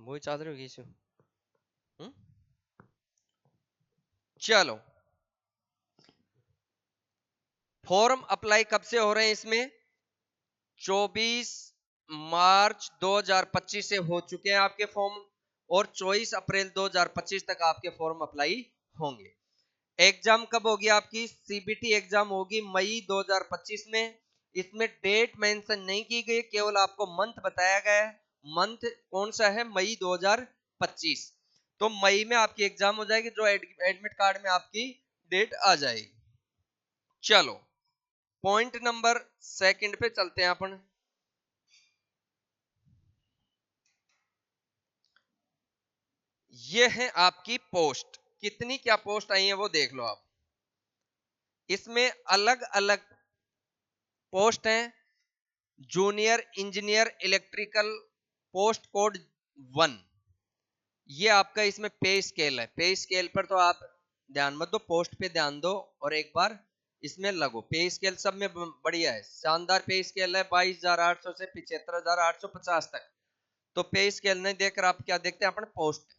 वही चादर होगी इशू। चलो, फॉर्म अप्लाई कब से हो रहे हैं इसमें? 24 मार्च 2025 से हो चुके हैं आपके फॉर्म, और 24 अप्रैल 2025 तक आपके फॉर्म अप्लाई होंगे। एग्जाम कब होगी आपकी? सीबीटी एग्जाम होगी मई 2025 में। इसमें डेट मेंशन नहीं की गई, केवल आपको मंथ बताया गया है। मंथ कौन सा है? मई 2025। तो मई में आपकी एग्जाम हो जाएगी, जो एडमिट कार्ड में आपकी डेट आ जाएगी। चलो, पॉइंट नंबर सेकंड पे चलते हैं अपन। ये है आपकी पोस्ट, कितनी क्या पोस्ट आई है वो देख लो आप। इसमें अलग अलग पोस्ट हैं। Junior engineer electrical, post code 1। ये आपका इसमें पे स्केल है। पे स्केल पर तो आप ध्यान मत दो, पोस्ट पे ध्यान दो और एक बार इसमें लगो। पे स्केल सब में बढ़िया है, शानदार पे स्केल है 22,800 से 75,850 तक। तो पे स्केल नहीं देखकर आप क्या देखते हैं? अपन पोस्ट।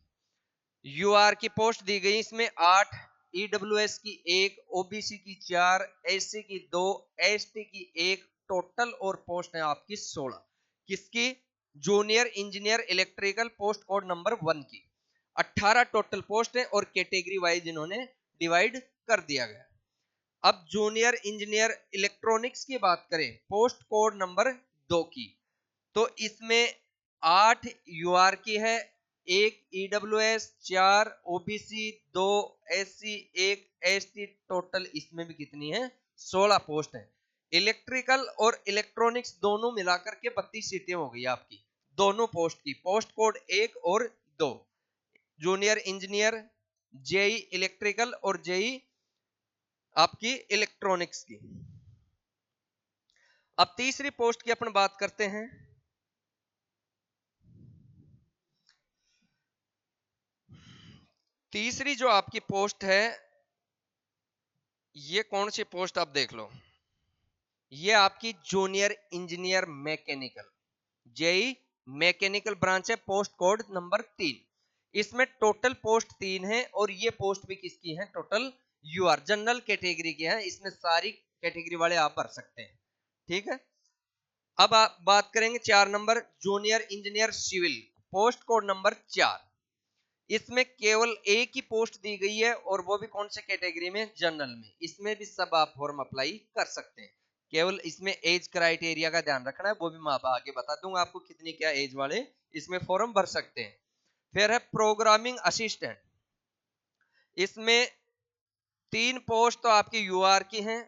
यूआर की पोस्ट दी गई इसमें 8, ईडब्ल्यूएस की 1, ओबीसी की 4, एससी की 2, एसटी की 1, टोटल और पोस्ट है आपकी 16। किसकी? Junior engineer electrical, post code number 1 की 18 टोटल पोस्ट है, और कैटेगरी वाइज इन्होंने डिवाइड कर दिया गया। अब जूनियर इंजीनियर इलेक्ट्रॉनिक्स की बात करें, पोस्ट कोड नंबर 2 की, तो इसमें 8 यूआर की है, 1 EWS, 4 OBC, 2 SC, 1 ST, total इसमें भी कितनी है? 16 पोस्ट है। इलेक्ट्रिकल और इलेक्ट्रॉनिक्स दोनों मिलाकर के 32 सीटें हो गई आपकी, दोनों पोस्ट की, पोस्ट कोड 1 और 2। जूनियर इंजीनियर, जेई इलेक्ट्रिकल और जेई आपकी इलेक्ट्रॉनिक्स की। अब तीसरी पोस्ट की अपन बात करते हैं। तीसरी जो आपकी पोस्ट है, ये कौन सी पोस्ट आप देख लो, ये आपकी junior engineer mechanical, JE mechanical branch है, पोस्ट कोड नंबर 3। इसमें टोटल पोस्ट 3 है, और ये पोस्ट भी किसकी है? टोटल यूआर जनरल कैटेगरी की है। इसमें सारी कैटेगरी वाले आप भर सकते हैं, ठीक है। अब आप बात करेंगे 4 number, junior engineer civil, post code number 4। इसमें केवल एक ही पोस्ट दी गई है, और वो भी कौन से कैटेगरी में? जनरल में। इसमें भी सब आप फॉर्म अप्लाई कर सकते हैं, केवल इसमें एज क्राइटेरिया का ध्यान रखना है, वो भी मैं आगे बता दूंगा आपको कितनी क्या एज वाले इसमें फॉर्म भर सकते हैं। फिर है प्रोग्रामिंग असिस्टेंट, इसमें 3 पोस्ट तो आपकी यूआर की हैं,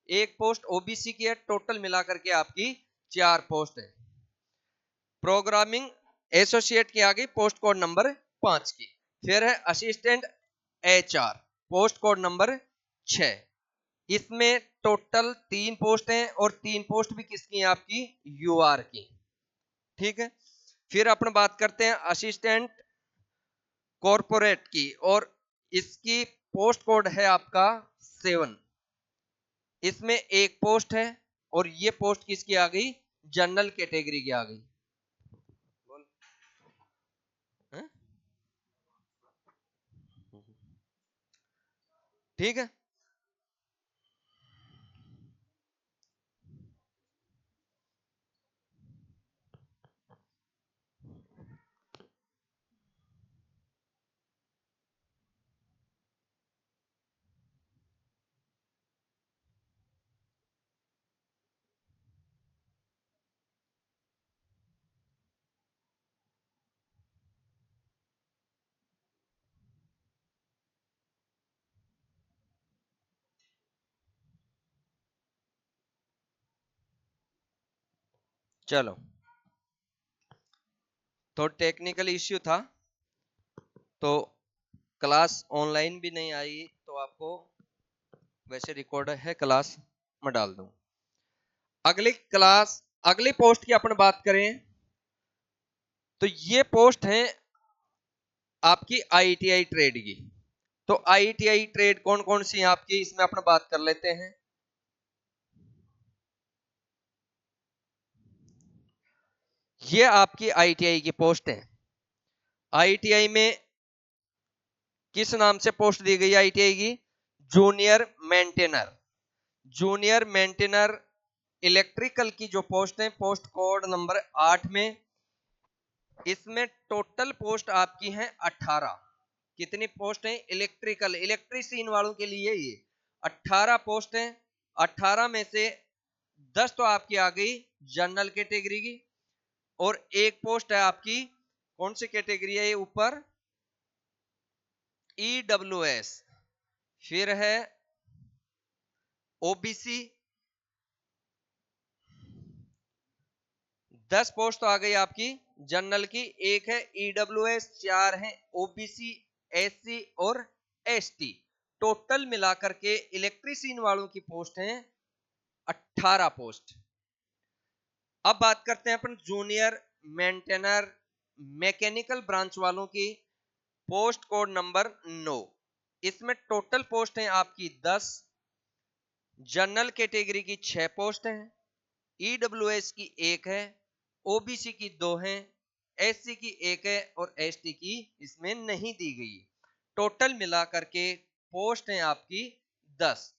1 पोस्ट ओबीसी की है, टोटल मिलाकर के आपकी 4 पोस्ट है। प्रोग्रामिंग एसोसिएट की आ गई, पोस्ट कोड नंबर 5 की। फिर है assistant HR, post code number 6। इसमें टोटल 3 पोस्ट हैं, और 3 पोस्ट भी किसकी हैं? आपकी यूआर की, ठीक है। फिर अपन बात करते हैं असिस्टेंट कॉर्पोरेट की, और इसकी पोस्ट कोड है आपका 7। इसमें 1 पोस्ट है, और ये पोस्ट किसकी आ गई? जनरल कैटेगरी की आ गई। ठीक है। चलो, तो टेक्निकल इश्यू था, तो क्लास ऑनलाइन भी नहीं आई, तो आपको वैसे रिकॉर्ड है क्लास में डाल दूं। अगली क्लास, अगली पोस्ट की अपन बात करें, तो ये पोस्ट है आपकी आईटीआई ट्रेड की। तो आईटीआई ट्रेड कौन कौन सी है आपकी, इसमें अपन बात कर लेते हैं। ये आपकी आईटीआई की पोस्ट है। आईटीआई में किस नाम से पोस्ट दी गई आईटीआई की? Junior maintainer. Junior maintainer electrical की जो पोस्ट है, पोस्ट कोड नंबर 8 में, इसमें टोटल पोस्ट आपकी हैं 18। कितनी पोस्ट है? इलेक्ट्रिकल, इलेक्ट्रीशियन वालों के लिए ये 18 पोस्ट है। 18 में से 10 तो आपकी आ गई जनरल कैटेगरी की, और एक पोस्ट है आपकी, कौन सी कैटेगरी है ये ऊपर? ईडब्ल्यूएस। फिर है ओबीसी, 10 पोस्ट तो आ गई आपकी जनरल की, एक है ईडब्ल्यूएस, 4 है ओबीसी, एससी और एसटी। टोटल मिलाकर के इलेक्ट्रीशियन वालों की पोस्ट हैं 18 पोस्ट। अब बात करते हैं अपन जूनियर मेंटेनर मैकेनिकल ब्रांच वालों की, पोस्ट कोड नंबर 9। इसमें टोटल पोस्ट हैं आपकी 10। जनरल कैटेगरी की 6 पोस्ट हैं, ईडब्ल्यूएस की 1 है, ओबीसी की 2 है, एससी की 1 है और एसटी की इसमें नहीं दी गई। टोटल मिलाकर के पोस्ट हैं आपकी 10।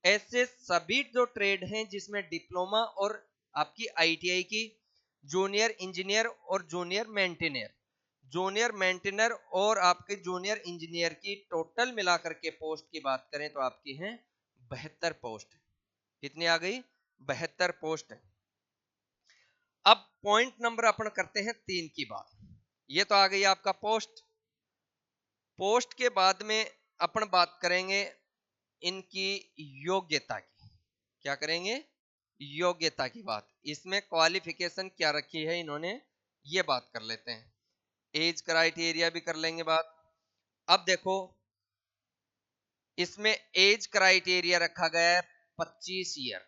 ऐसे सभी जो ट्रेड हैं जिसमें डिप्लोमा और आपकी आईटीआई की, जूनियर इंजीनियर और जूनियर मेंटेनर, जूनियर मेंटेनर और आपके जूनियर इंजीनियर की टोटल मिलाकर के पोस्ट की बात करें तो आपकी हैं 72 पोस्ट। कितनी आ गई? 72 पोस्ट है। अब पॉइंट नंबर अपन करते हैं 3 की बात। ये तो आ गई आपका पोस्ट। पोस्ट के बाद में अपन बात करेंगे इनकी योग्यता की। क्या करेंगे? योग्यता की बात। इसमें क्वालिफिकेशन क्या रखी है इन्होंने, ये बात कर लेते हैं। एज क्राइटेरिया भी कर लेंगे बात। अब देखो, इसमें एज क्राइटेरिया रखा गया है 25 ईयर।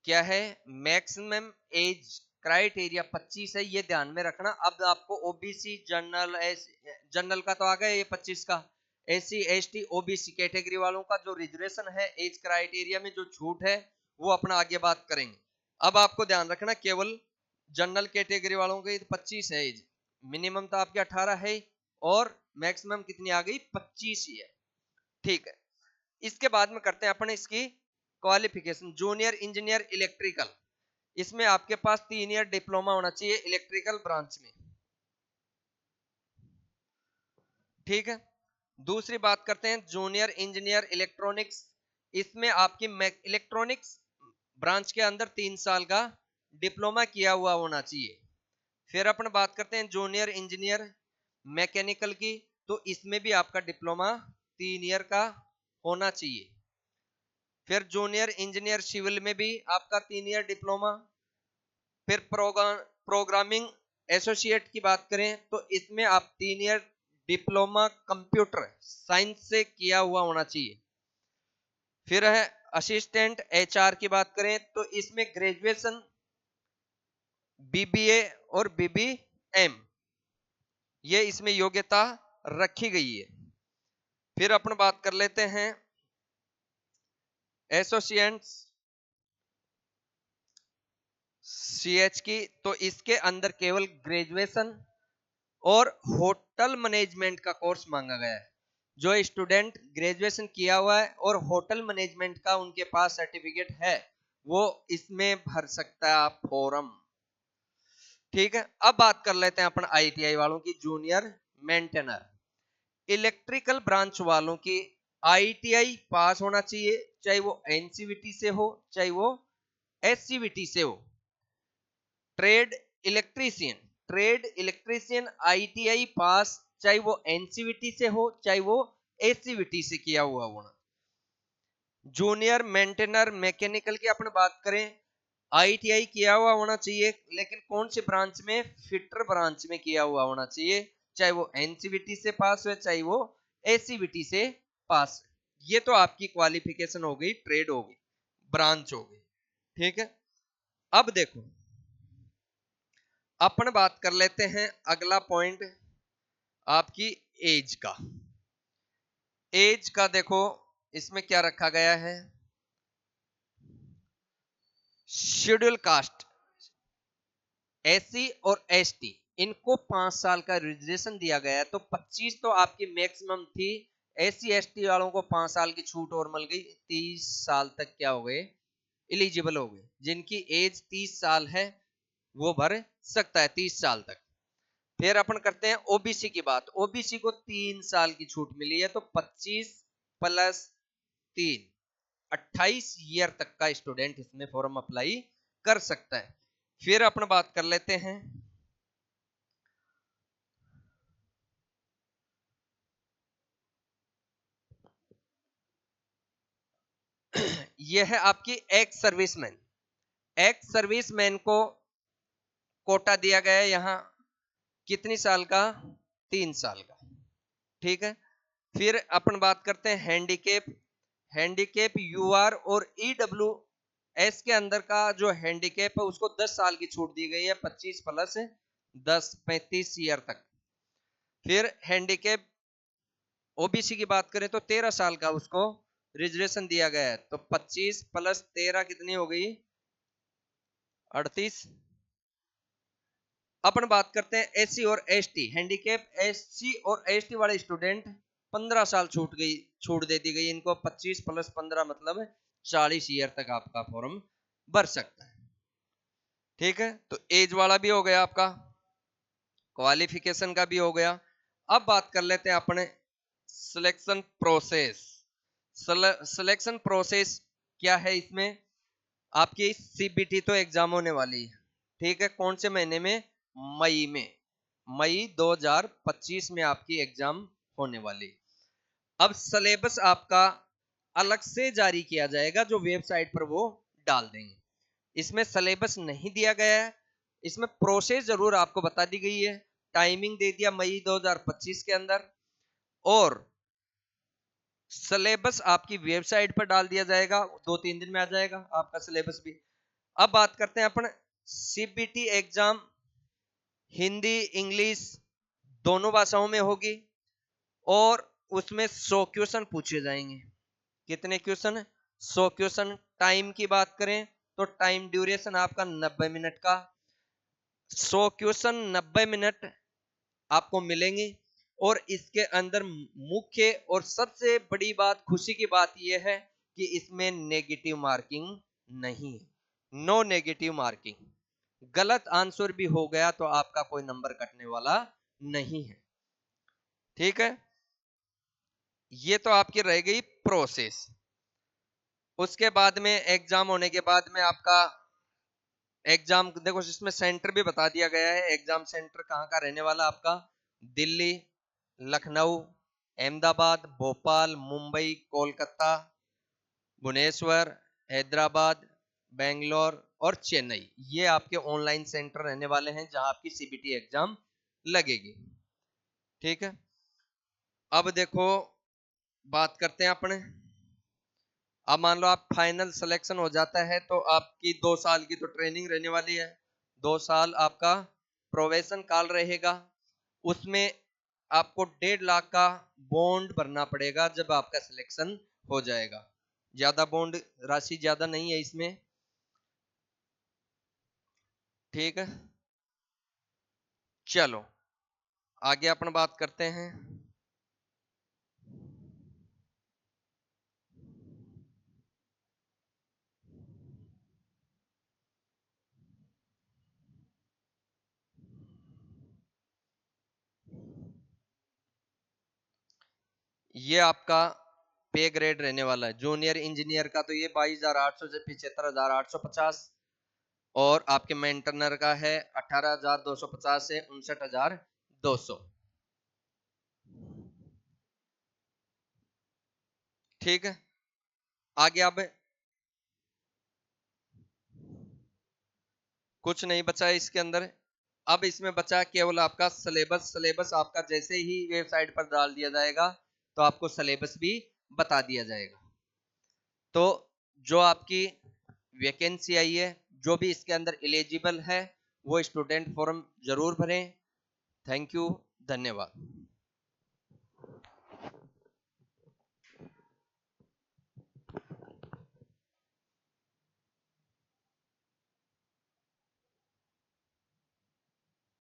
क्या है? मैक्सिमम एज क्राइटेरिया 25 है, ये ध्यान में रखना। अब आपको ओबीसी, जनरल, जनरल का तो आ गया ये 25 का, एससी एसटी ओबीसी कैटेगरी वालों का जो रिजर्वेशन है एज क्राइटेरिया में जो छूट है वो अपना आगे बात करेंगे। अब आपको ध्यान रखना, केवल जनरल कैटेगरी वालों की 25 है एज, मिनिमम तो आपके 18 है और मैक्सिमम कितनी आ गई? 25 ही है। ठीक है, इसके बाद में करते हैं अपन इसकी क्वालिफिकेशन। जूनियर इंजीनियर इलेक्ट्रिकल, इसमें आपके पास 3 ईयर डिप्लोमा होना चाहिए इलेक्ट्रिकल ब्रांच में। ठीक है, दूसरी बात करते हैं जूनियर इंजीनियर इलेक्ट्रॉनिक्स। इसमें आपकी इलेक्ट्रॉनिक्स ब्रांच के अंदर 3 साल का डिप्लोमा किया हुआ होना चाहिए। फिर अपन बात करते हैं जूनियर इंजीनियर मैकेनिकल की, तो इसमें भी आपका डिप्लोमा 3 ईयर का होना चाहिए। फिर जूनियर इंजीनियर सिविल में भी आपका 3 ईयर डिप्लोमा। फिर प्रोग्रामिंग एसोसिएट की बात करें तो इसमें आप 3 ईयर डिप्लोमा कंप्यूटर साइंस से किया हुआ होना चाहिए। फिर है असिस्टेंट एचआर की बात करें तो इसमें ग्रेजुएशन बीबीए और बीबीएम, ये इसमें योग्यता रखी गई है। फिर अपन बात कर लेते हैं एसोसिएट्स सीएच की, तो इसके अंदर केवल ग्रेजुएशन और होटल मैनेजमेंट का कोर्स मांगा गया है। जो स्टूडेंट ग्रेजुएशन किया हुआ है और होटल मैनेजमेंट का उनके पास सर्टिफिकेट है वो इसमें भर सकता है फॉर्म। ठीक है, अब बात कर लेते हैं अपन आईटीआई वालों की, जूनियर मेंटेनर इलेक्ट्रिकल ब्रांच वालों की आईटीआई पास होना चाहिए, चाहे वो एनसीवीटी से हो चाहे वो एससीवीटी से हो। Trade electrician, trade electrician ITI pass, चाहे वो एनसीवीटी से हो चाहे वो एससीवीटी से किया हुआ होना। जूनियर मेंटेनर मैकेनिकल की अपन बात करें, आईटीआई किया हुआ होना चाहिए, लेकिन कौन सी ब्रांच में? फिटर ब्रांच में किया हुआ होना चाहिए, चाहे वो एनसीवीटी से पास हो चाहे वो एससीवीटी से पास। ये तो आपकी क्वालिफिकेशन हो गई, ट्रेड हो गई, ब्रांच हो गई। ठीक है, अब देखो अपन बात कर लेते हैं अगला पॉइंट आपकी एज का। एज का देखो इसमें क्या रखा गया है, शेड्यूल कास्ट, एससी और एसटी, इनको 5 साल का रिजर्वेशन दिया गया है, तो 25 तो आपकी मैक्सिमम थी। SC ST वालों को 5 साल की छूट और मिल गई, 30 साल तक क्या हो गए, एलिजिबल हो गए। जिनकी एज 30 साल है वो भर सकता है 30 साल तक। फिर अपन करते हैं ओबीसी की बात। ओबीसी को 3 साल की छूट मिली है, तो 25 प्लस 3 28 ईयर तक का स्टूडेंट इसमें फॉर्म अप्लाई कर सकता है। फिर अपन बात कर लेते हैं यह है आपकी एक्स सर्विसमैन। एक्स सर्विसमैन को कोटा दिया गया है यहां कितनी साल का, 3 साल का। ठीक है। फिर अपन बात करते हैं हैंडीकेप। हैंडीकेप यूआर और ईडब्ल्यू एस के अंदर का जो हैंडीकेप है उसको 10 साल की छूट दी गई है, 25 प्लस 10 35 ईयर तक। फिर हैंडीकेप ओबीसी की बात करें तो 13 साल का उसको रिजर्वेशन दिया गया है, तो 25 प्लस 13 कितनी हो गई, 38। अपन बात करते हैं एससी और एसटी। हैंडीकेप एससी और एसटी वाले स्टूडेंट 15 साल छूट दे दी गई इनको, 25 प्लस 15 मतलब 40 ईयर तक आपका फॉर्म भर सकता है। ठीक है, तो एज वाला भी हो गया आपका, क्वालिफिकेशन का भी हो गया। अब बात कर लेते हैं अपने सिलेक्शन प्रोसेस। सिलेक्शन प्रोसेस क्या है इसमें, आपकी सीबीटी तो एग्जाम होने वाली है। ठीक है, कौन से महीने में, मई में, मई 2025 में आपकी एग्जाम होने वाली। अब सिलेबस आपका अलग से जारी किया जाएगा, जो वेबसाइट पर वो डाल देंगे। इसमें सिलेबस नहीं दिया गया है, इसमें प्रोसेस जरूर आपको बता दी गई है। टाइमिंग दे दिया मई 2025 के अंदर, और सिलेबस आपकी वेबसाइट पर डाल दिया जाएगा, 2-3 दिन में आ जाएगा आपका सिलेबस भी। अब बात करते हैं अपन सीबीटी एग्जाम हिंदी इंग्लिश दोनों भाषाओं में होगी, और उसमें 100 क्वेश्चन पूछे जाएंगे। कितने क्वेश्चन, 100 क्वेश्चन। टाइम की बात करें तो टाइम ड्यूरेशन आपका 90 मिनट का, 100 क्वेश्चन 90 मिनट आपको मिलेंगे। और इसके अंदर मुख्य और सबसे बड़ी बात, खुशी की बात यह है कि इसमें नेगेटिव मार्किंग नहीं है, नो नेगेटिव मार्किंग। गलत आंसर भी हो गया तो आपका कोई नंबर कटने वाला नहीं है। ठीक है, ये तो आपकी रह गई प्रोसेस। उसके बाद में एग्जाम होने के बाद में आपका एग्जाम देखो, इसमें सेंटर भी बता दिया गया है। एग्जाम सेंटर कहाँ का रहने वाला आपका, दिल्ली, लखनऊ, अहमदाबाद, भोपाल, मुंबई, कोलकाता, भुवनेश्वर, हैदराबाद, बेंगलोर और चेन्नई। ये आपके ऑनलाइन सेंटर रहने वाले हैं जहां आपकी सीबीटी एग्जाम लगेगी। ठीक है, अब देखो बात करते हैं अपने। अब मान लो आप फाइनल सिलेक्शन हो जाता है तो आपकी 2 साल की तो ट्रेनिंग रहने वाली है, 2 साल आपका प्रोबेशन काल रहेगा। उसमें आपको 1.5 लाख का बॉन्ड भरना पड़ेगा जब आपका सिलेक्शन हो जाएगा। ज्यादा बॉन्ड राशि ज्यादा नहीं है इसमें। ठीक है, चलो आगे अपन बात करते हैं। ये आपका पे ग्रेड रहने वाला है। जूनियर इंजीनियर का तो ये 22,800 से 75,850, और आपके मेंटेनर का है 18,250 से 59,200। ठीक है, आगे अब कुछ नहीं बचा है इसके अंदर। अब इसमें बचा केवल आपका सिलेबस। सिलेबस आपका जैसे ही वेबसाइट पर डाल दिया जाएगा तो आपको सिलेबस भी बता दिया जाएगा। तो जो आपकी वैकेंसी आई है, जो भी इसके अंदर एलिजिबल है वो स्टूडेंट फॉर्म जरूर भरें। थैंक यू, धन्यवाद।